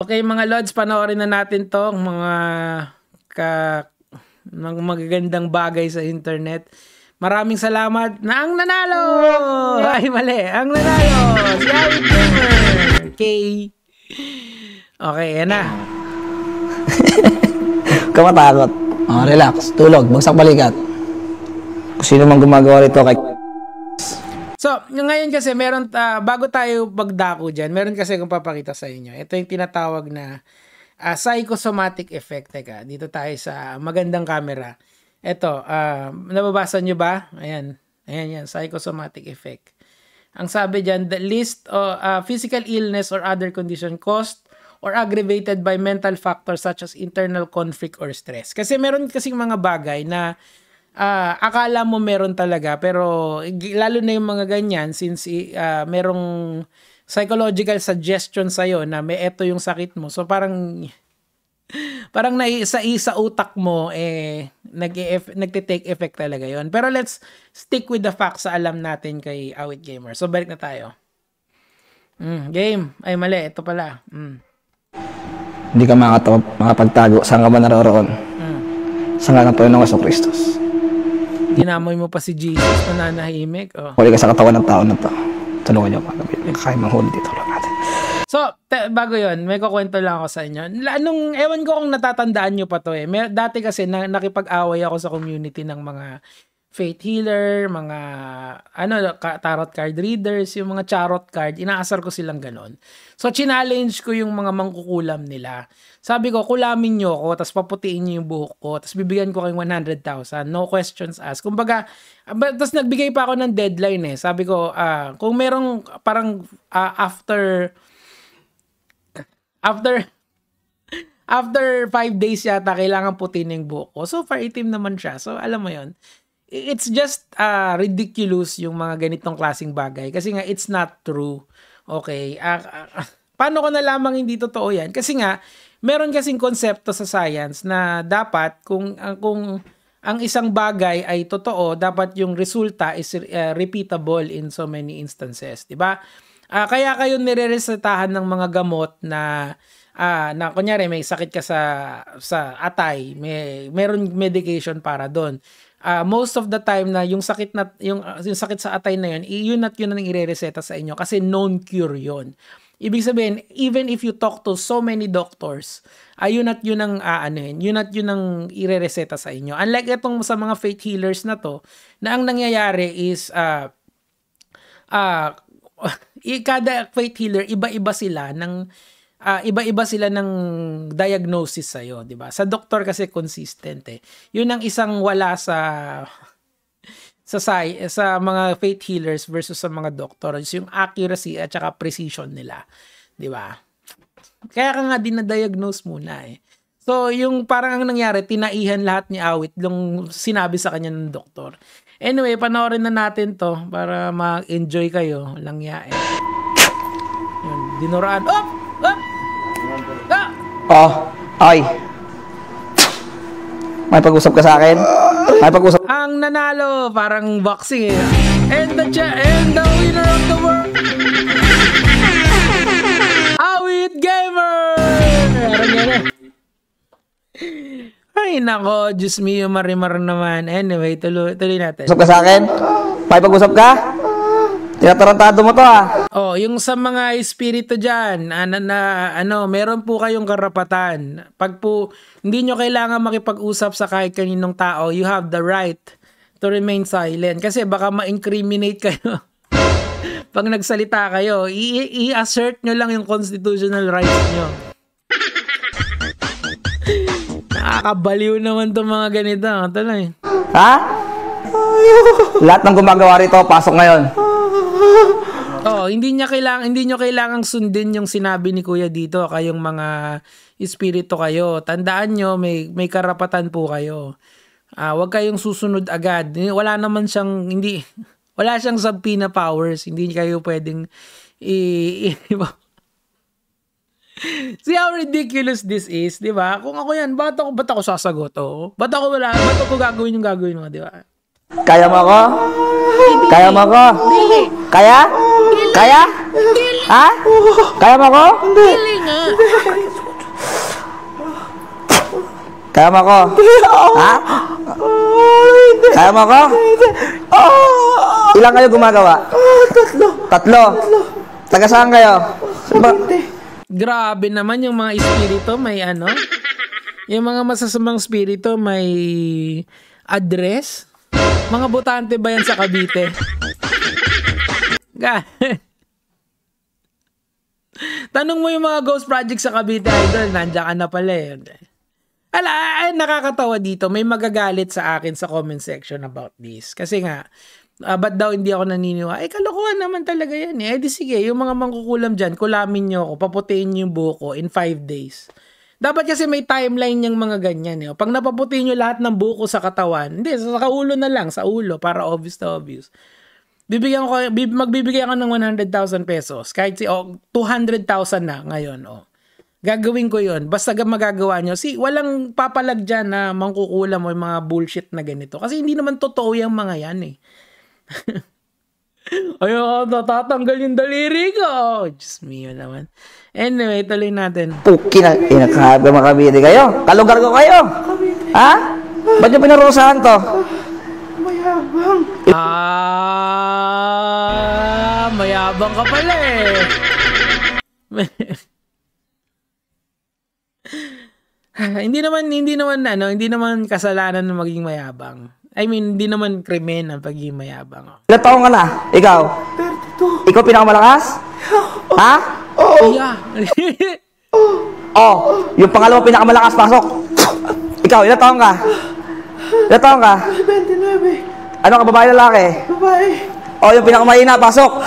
Okay, mga Lods, panoorin na natin to, mga magagandang bagay sa internet. Maraming salamat na ang nanalo! Ay, mali. Ang nanalo! Si Awit Gamer! Okay. Okay, yan na. Kamatakot. Relax. Tulog. Bagsak balikat. Kung sino man gumagawa rito kay... So, ngayon kasi meron, bago tayo pagdako dyan, meron kasi akong papakita sa inyo. Ito yung tinatawag na psychosomatic effect. Teka, dito tayo sa magandang camera. Ito, nababasa nyo ba? Ayan. Ayan yan, psychosomatic effect. Ang sabi dyan, the list of physical illness or other condition caused or aggravated by mental factors such as internal conflict or stress. Kasi meron kasing mga bagay na akala mo meron talaga, pero lalo na yung mga ganyan, since merong psychological suggestion sa'yo na may eto yung sakit mo. So parang sa utak mo, nagte-take effect talaga yon. Pero let's stick with the facts sa alam natin kay Awit Gamer. So balik na tayo. Game. Ay mali, ito pala. Hindi ka makapagtago. Saan ka ba naroroon? Saan ka ng Panginoong Jesucristo? Dinamoy mo pa si Jesus na nanahimik. Huli ka sa katawan ng tao na to. Tulungan niyo mga gabi. Kaya manghuli dito lang natin. So, bago yon, may kukwento lang ako sa inyo. Ewan ko kung natatandaan nyo pa to eh. Dati kasi nakipag-away ako sa community ng mga faith healer, mga tarot card readers, yung mga charot card, inaasar ko silang ganon. So, challenge ko yung mga mangkukulam nila. Sabi ko, kulamin nyo ako, tapos paputiin nyo yung buhok ko, tapos bibigyan ko kayong 100,000, no questions asked. Kumbaga, tapos nagbigay pa ako ng deadline eh. Sabi ko, kung merong parang after 5 days yata, kailangan putiin yung buhok ko. So far, itim naman siya. So, alam mo yon, it's just ridiculous yung mga ganitong klaseng bagay. Kasi nga, it's not true. Okay. Paano ko nalamang hindi totoo yan? Kasi nga, meron kasing konsepto sa science na dapat kung ang isang bagay ay totoo, dapat yung resulta is repeatable in so many instances. Diba? Kaya kayo nire-resetahan ng mga gamot na kunyari may sakit ka sa atay, meron medication para doon. Most of the time na yung sakit sa atay na yun at yun ang ire-reseta sa inyo kasi known cure yun. Ibig sabihin, even if you talk to so many doctors, yun at yun ang ire-reseta sa inyo. Unlike itong sa mga faith healers na to, na ang nangyayari is kada faith healer, iba-iba sila ng diagnosis sa'yo, di ba? Sa doktor kasi consistent eh. Yun ang isang wala sa mga faith healers versus sa mga doctors, yung accuracy at saka precision nila, di ba? Kaya ka nga dinadiagnose muna eh. So, yung parang ang nangyari, tinaihan lahat ni Awit yung sinabi sa kanya ng doktor. Anyway, panoorin na natin to para mag-enjoy kayo. Langyain. Yun, dinuraan. Ay. May pag-usap ka sa akin? May pag-usap. Ang nanalo, parang boxing eh. And the winner of the world, Awit Gamer! Ay nako, Diyos mio, marimar naman. Anyway, tuloy natin. Usap ka sa akin? May pag-usap ka? Tinatarantado mo to yung sa mga espiritu dyan, meron po kayong karapatan. Pag po hindi nyo kailangan makipag-usap sa kahit kaninong tao, you have the right to remain silent. Kasi baka ma-incriminate kayo. Pag nagsalita kayo, i-assert nyo lang yung constitutional rights nyo. Nakakabaliw naman itong mga ganito. Tuloy. Ha? Lahat ng gumagawa rito, pasok ngayon. Hindi nyo kailangang sundin yung sinabi ni Kuya dito, kayong mga espiritu kayo. Tandaan nyo, may karapatan po kayo. Huwag kayong susunod agad. Wala siyang subpoena powers. Hindi kayo pwedeng See how ridiculous this is, di ba? Kung ako yan, ba't ako sasagot? Ba't ako gagawin yung gagawin mo, di ba? Kaya mo ako? Kaya mo ako? Dili. Kaya? Kaya? Ha? Kaya mo ako? Dili nga. Kaya mo ako? Ha? Kaya mo ako? Ilang kayo gumagawa? Tatlo. Taga saan kayo? Grabe naman yung mga espiritu, may ano? Yung mga masasamang espiritu, may address? Mga botante ba yan sa Cavite? Tanong mo yung mga ghost project sa Cavite, idol. Nandiyan ka na pala eh. Ay, nakakatawa dito. May magagalit sa akin sa comment section about this. Kasi nga, ba't daw hindi ako naniniwala? Kalokohan naman talaga yan eh. Di sige, yung mga mangkukulam dyan, kulamin nyo ako, paputiin nyo yung buhok ko in 5 days. Dapat kasi may timeline yung mga ganyan eh. Pag napaputiin nyo lahat ng buhok ko sa katawan, hindi, sa ulo na lang, sa ulo, para obvious to obvious. Magbibigay ako ng 100,000 pesos. Kahit 200,000 na ngayon. Gagawin ko yon. Basta magagawa nyo. Walang papalag dyan na mangkukulam o yung mga bullshit na ganito. Kasi hindi naman totoo yung mga yan eh. Ayun, natatanggal yung daliri ko. Diyos mio naman. Anyway, tuloy natin. Puki na, inakahabi mga Cavite kayo. Kalugar ko kayo. Ha? Ba't nyo pinarusahan to? Mayabang ka pala eh. Hindi naman kasalanan na maging mayabang. I mean, hindi naman krimen ang pagiging mayabang. Ilan taong ka na? Ikaw? 32. Ikaw pinakamalakas? Ha? Yeah. Yung pangalawa pinakamalakas, pasok. Ikaw, ilan taong ka? Ilan taong ka? 29. Ano ka, babae lalaki? Babae. Yung pinakamahina, pasok.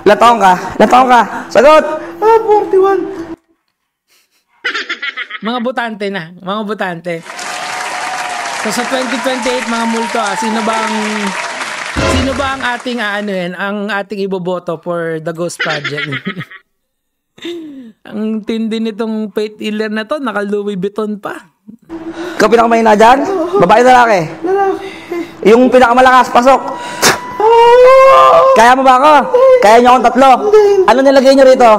Ilan taong ka? Ilan taong ka? Sagot! 41. Mga botante na. Mga botante. So sa 2028 mga multo, sino ba ang ating ang ating iboboto for the Ghost Project? Ang tindi nitong Faith Healer na to, naka Louis Vuitton pa. Ikaw pinakamahina dyan? Babae lalaki? Lalaki. Yung pinakamalakas, pasok. Kaya mo ba ako? Kaya nyo akong tatlo? Ano nilagay nyo rito?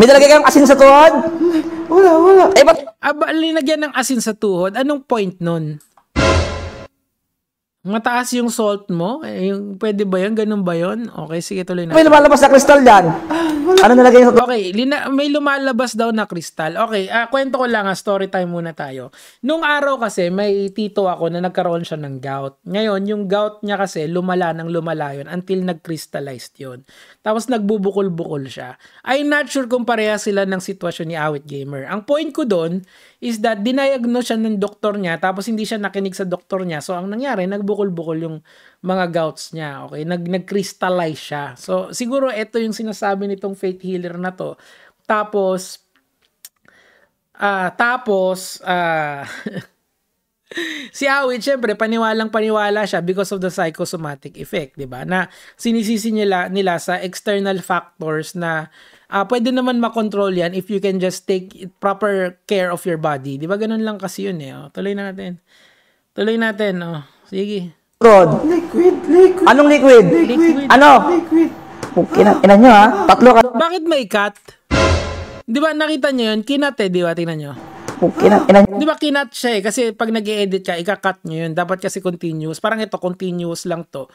May nilagay kayong asin sa tuhod? Wala. Ba't? Linagyan ng asin sa tuhod, anong point nun? Mataas yung salt mo? Pwede ba yun? Ganun ba yun? Okay, sige, tuloy na. May lumalabas na kristal dyan. Ano nilagay sa tuhod? Okay, may lumalabas daw na kristal. Okay, kwento ko lang, story time muna tayo. Nung araw kasi, may tito ako na nagkaroon siya ng gout. Ngayon, yung gout niya kasi, lumala yun until nag-crystallized yun. Tapos nagbubukol-bukol siya. I'm not sure kung pareha sila ng sitwasyon ni Awit Gamer. Ang point ko doon is that diniagnose siya ng doktor niya tapos hindi siya nakinig sa doktor niya. So, ang nangyari, nagbukol-bukol yung mga gouts niya. Okay? Nag-crystallize siya. So, siguro ito yung sinasabi nitong Faith Healer na to. Tapos, si Awit, syempre, paniwalang-paniwala siya because of the psychosomatic effect, di ba? Na sinisisi nila sa external factors na pwede naman makontrol yan if you can just take proper care of your body. Di ba? Ganun lang kasi yun eh. Tuloy natin. Sige. Liquid. Anong liquid? Ano? Liquid. Ina nyo ha? Tatlo ka. Bakit may cut? Di ba nakita nyo yun? Kinat di ba? Tingnan nyo. Di ba kinat siya eh? Kasi pag nag-i-edit ka, ika-cut nyo yun. Dapat kasi continuous. Parang ito, continuous lang to.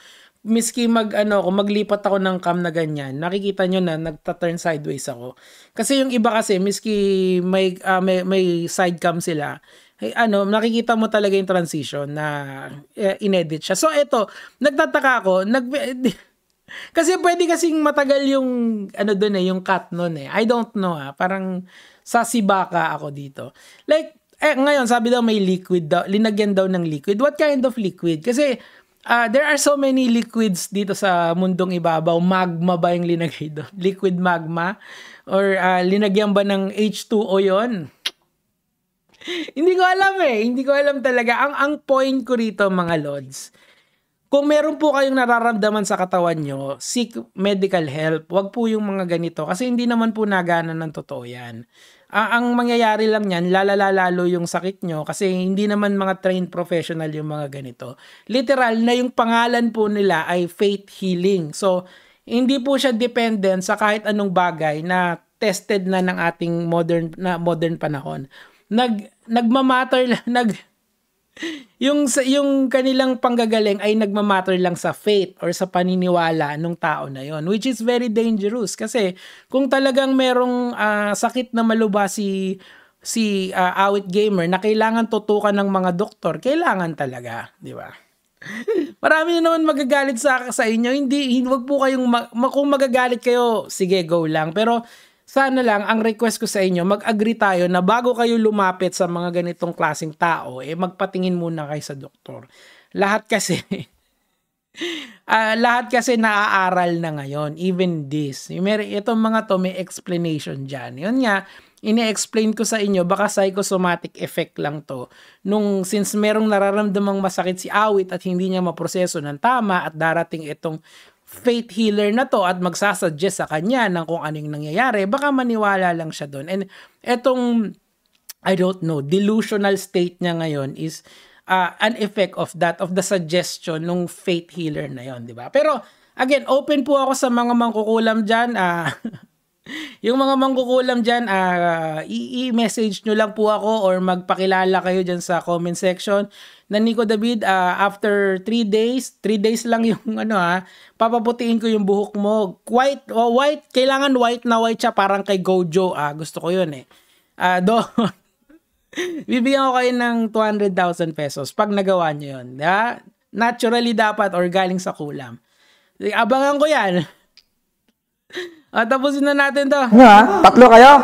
Miski kung maglipat ako ng cam na ganyan, nakikita nyo na nagta-turn sideways ako. Kasi yung iba kasi, miski may side cam sila, nakikita mo talaga yung transition na inedit siya. So eto, nagtataka ako, kasi pwede kasing matagal yung doon yung cut noon eh. I don't know parang sasibaka ako dito. Like ngayon sabi daw may liquid daw, linagyan daw ng liquid. What kind of liquid? Kasi there are so many liquids dito sa mundong ibabaw. Magma ba yung linagay doon? Liquid magma? Or linagyan ba ng H2O yon? Hindi ko alam eh. Hindi ko alam talaga. Ang point ko rito mga lods, kung meron po kayong nararamdaman sa katawan nyo, seek medical help. Wag po yung mga ganito. Kasi hindi naman po nagana ng totoo yan. Ang mangyayari lang yan, lalo yung sakit nyo kasi hindi naman mga trained professional yung mga ganito. Literal na yung pangalan po nila ay faith healing. So, hindi po siya dependent sa kahit anong bagay na tested na ng ating modern panahon. Nagmamatter yung kanilang panggagaling ay nagmamatter lang sa faith or sa paniniwala ng tao na yon, which is very dangerous kasi kung talagang merong sakit na maluba si awit gamer na kailangan tutukan ng mga doktor, kailangan talaga, di ba? Marami na naman magagalit sa inyo. Hindi wag po kayong kung magagalit kayo, sige, go lang. Pero sana lang, ang request ko sa inyo, mag-agree tayo na bago kayo lumapit sa mga ganitong klaseng tao, magpatingin muna kayo sa doktor. Lahat kasi naaaral na ngayon, even this. Itong mga to may explanation dyan. Yun nga, ini-explain ko sa inyo, baka psychosomatic effect lang to. Since merong nararamdamang masakit si awit at hindi niya maproseso ng tama at darating itong faith healer na to at magsasuggest sa kanya ng kung anong nangyayari, baka maniwala lang siya doon. And etong, I don't know, delusional state niya ngayon is an effect of the suggestion ng faith healer na yon, di ba? Pero, again, open po ako sa mga mangkukulam dyan. Yung mga mangkukulam dyan, i-message nyo lang po ako or magpakilala kayo dyan sa comment section na Nico David, after 3 days lang yung papaputiin ko yung buhok mo. White, kailangan white na white siya, parang kay Gojo. Gusto ko yun doon. Bibigyan ko kayo ng 200,000 pesos pag nagawa nyo yun. Naturally dapat or galing sa kulam. Abangan ko yan. Tapusin na natin to. Ano Tatlo kayo?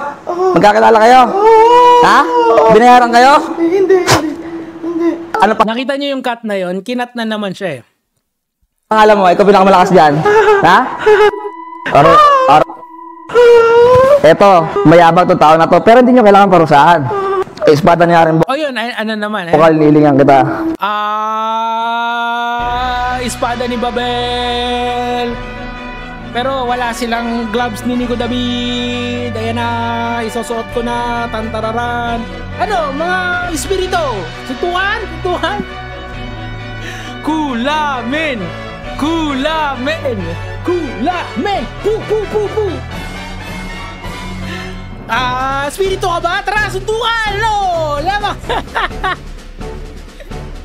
Magkakilala kayo? Ha? Binayaran kayo? Hindi. Ano pa? Nakita niyo yung cut na yon, kinat na naman siya Pangalan mo, ikaw pinakamalakas dyan. Ha? Eto, mayabang to tao na to, pero hindi nyo kailangan parusahan. Espada niya rin. Yun, ano naman Bukal, nilingan kita. Espada ni Babel. Pero wala silang gloves ni Nico David. Ayan na, isusuot ko na. Tantararan. Ano, mga espiritu? Suntukan? Kulamin! Pu! Espiritu ka ba? Tara, suntukan! No! Lamang!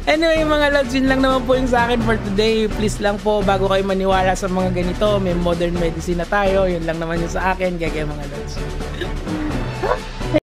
Anyway, mga lods, yun lang naman po yung sa akin for today. Please lang po, bago kayo maniwala sa mga ganito, may modern medicine na tayo. Yun lang naman yung sa akin. Kaya mga lods.